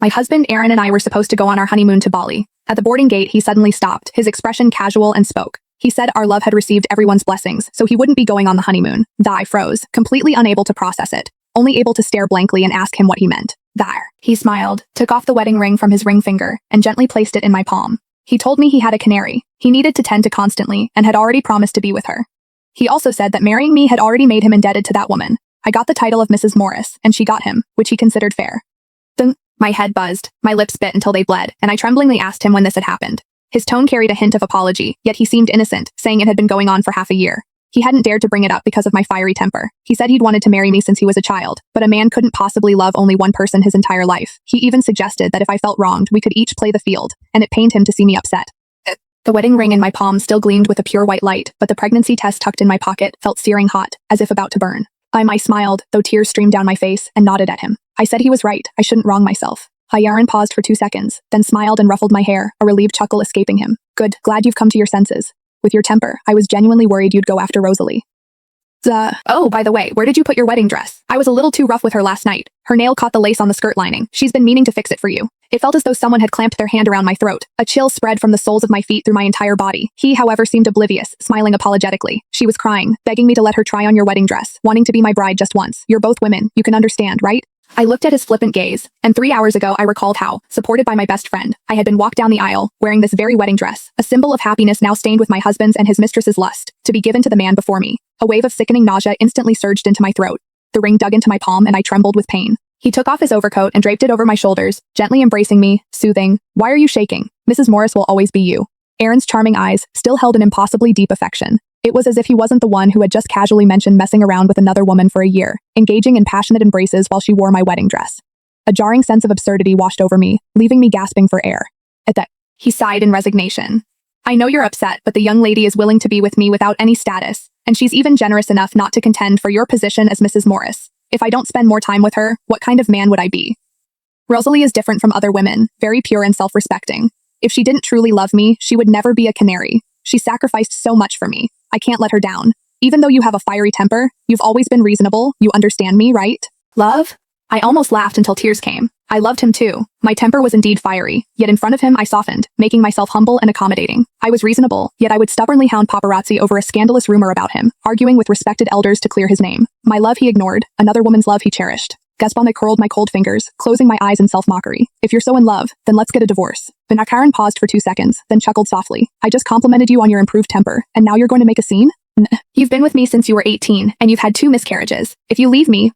My husband Aaron and I were supposed to go on our honeymoon to Bali. At the boarding gate, he suddenly stopped, his expression casual, and spoke. He said our love had received everyone's blessings, so he wouldn't be going on the honeymoon. I froze, completely unable to process it, only able to stare blankly and ask him what he meant. There. He smiled, took off the wedding ring from his ring finger, and gently placed it in my palm. He told me he had a canary he needed to tend to constantly and had already promised to be with her. He also said that marrying me had already made him indebted to that woman. I got the title of Mrs. Morris, and she got him, which he considered fair. Then, my head buzzed, my lips bit until they bled, and I tremblingly asked him when this had happened. His tone carried a hint of apology, yet he seemed innocent, saying it had been going on for half a year. He hadn't dared to bring it up because of my fiery temper. He said he'd wanted to marry me since he was a child, but a man couldn't possibly love only one person his entire life. He even suggested that if I felt wronged, we could each play the field, and it pained him to see me upset. The wedding ring in my palm still gleamed with a pure white light, but the pregnancy test tucked in my pocket felt searing hot, as if about to burn. I smiled, though tears streamed down my face, and nodded at him. I said he was right, I shouldn't wrong myself. Aaron paused for 2 seconds, then smiled and ruffled my hair, a relieved chuckle escaping him. Good, glad you've come to your senses. With your temper, I was genuinely worried you'd go after Rosalie. Oh, by the way, where did you put your wedding dress? I was a little too rough with her last night. Her nail caught the lace on the skirt lining. She's been meaning to fix it for you. It felt as though someone had clamped their hand around my throat. A chill spread from the soles of my feet through my entire body. He, however, seemed oblivious, smiling apologetically. She was crying, begging me to let her try on your wedding dress, wanting to be my bride just once. You're both women, you can understand, right? I looked at his flippant gaze, and 3 hours ago I recalled how, supported by my best friend, I had been walked down the aisle, wearing this very wedding dress, a symbol of happiness now stained with my husband's and his mistress's lust, to be given to the man before me. A wave of sickening nausea instantly surged into my throat. The ring dug into my palm and I trembled with pain. He took off his overcoat and draped it over my shoulders, gently embracing me, soothing. Why are you shaking? Mrs. Morris will always be you. Aaron's charming eyes still held an impossibly deep affection. It was as if he wasn't the one who had just casually mentioned messing around with another woman for a year, engaging in passionate embraces while she wore my wedding dress. A jarring sense of absurdity washed over me, leaving me gasping for air. At that, he sighed in resignation. I know you're upset, but the young lady is willing to be with me without any status, and she's even generous enough not to contend for your position as Mrs. Morris. If I don't spend more time with her, what kind of man would I be? Rosalie is different from other women, very pure and self-respecting. If she didn't truly love me, she would never be a canary. She sacrificed so much for me. I can't let her down. Even though you have a fiery temper, you've always been reasonable, you understand me, right? Love? I almost laughed until tears came. I loved him too. My temper was indeed fiery, yet in front of him I softened, making myself humble and accommodating. I was reasonable, yet I would stubbornly hound paparazzi over a scandalous rumor about him, arguing with respected elders to clear his name. My love he ignored, another woman's love he cherished. Gaspon curled my cold fingers, closing my eyes in self-mockery. If you're so in love, then let's get a divorce. Aaron paused for 2 seconds, then chuckled softly. I just complimented you on your improved temper, and now you're going to make a scene? You've been with me since you were 18, and you've had 2 miscarriages. If you leave me,